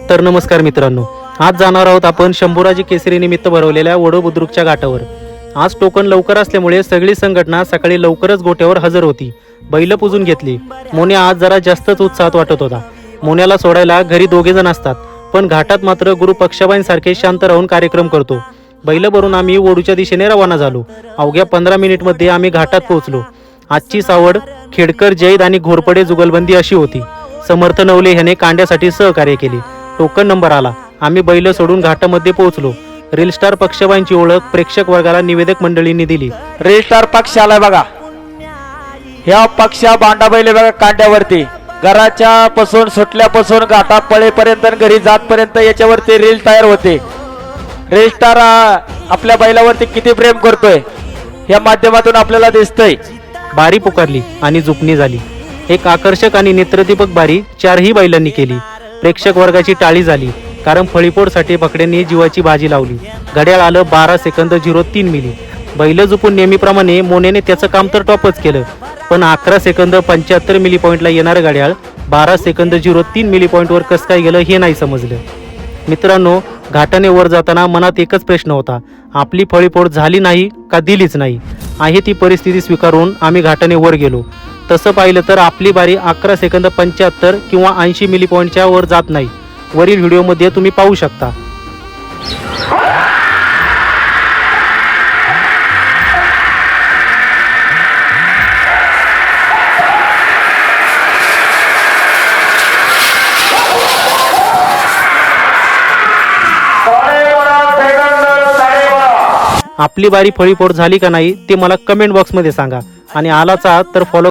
तर नमस्कार मित्रांनो, आज जाणार आहोत आपण शंभूराजे केसरी निमित्त भरवलेल्या वडो बुद्रुकच्या घाटावर। आज टोकन लवकर असल्यामुळे सगळी संघटना सकाळी लवकरच गोट्यावर हजर होती। बैल पूजून घेतली। मोन्या आज जरा जास्तच उत्साहात वाटत होता। मोन्याला सोडायला घरी दोघे जण असतात, पण घाटात मात्र गुरु पक्षाबाईंसारखे शांत राहून कार्यक्रम करतो। बैल भरून आम्ही वडूच्या दिशेने रवाना झालो। अवघ्या 15 मिनिटमध्ये आम्ही घाटात पोहोचलो। आजची सावड खेडकर, जैद आणि घोरपडे जुगलबंदी अशी होती। समर्थ नवले ह्याने कांड्यासाठी सहकार्य केले। टोकन नंबर आला। आम्ही बैल सोडून घाटामध्ये पोहोचलो। रील स्टार पक्षाबाईंची ओळख प्रेक्षक वर्गाला निवेदक मंडळींनी दिली। रील स्टार पक्ष आलाय बघा। ह्या पक्षा बांडा बैल बघा कांड्यावरती, घराच्या पासून सुटल्यापासून घाटात पळेपर्यंत घरी जातपर्यंत याच्यावरती रील तयार होते। रील स्टार आपल्या बैलावरती किती प्रेम करतोय या माध्यमातून आपल्याला दिसतंय। बारी पुकारली आणि जुपणी झाली। एक आकर्षक आणि नेत्रदीपक बारी चारही बैलांनी केली। प्रेक्षक वर्गाची टाळी झाली, कारण फळीपोडसाठी बकड्यांनी जीवाची बाजी लावली। घड्याळ आलं 12 सेकंद 03 मिली। बैल जुपून नेहमीप्रमाणे मोन्याने त्याचं काम तर टॉपच केलं, पण 11 सेकंद 75 मिली पॉईंटला येणारं घड्याळ 12 सेकंद 03 मिली पॉईंटवर कसं काय गेलं हे नाही समजलं। मित्रांनो, घाटाने वर जाताना मनात एकच प्रश्न होता, आपली फळीपोड झाली नाही का दिलीच नाही। आहे ती परिस्थिती स्वीकारून आम्ही घाटाने वर गेलो। तसं पाहिलं तर आपली बारी 11 सेकंद 75 किंवा 80 मिली पॉईंटच्या वर जात नाही। वरील व्हिडिओमध्ये तुम्ही पाहू शकता। आपली बारी फळीपोड झाली का नाही ते मला कमेंट बॉक्समध्ये सांगा, आणि आलाच आहात तर फॉलो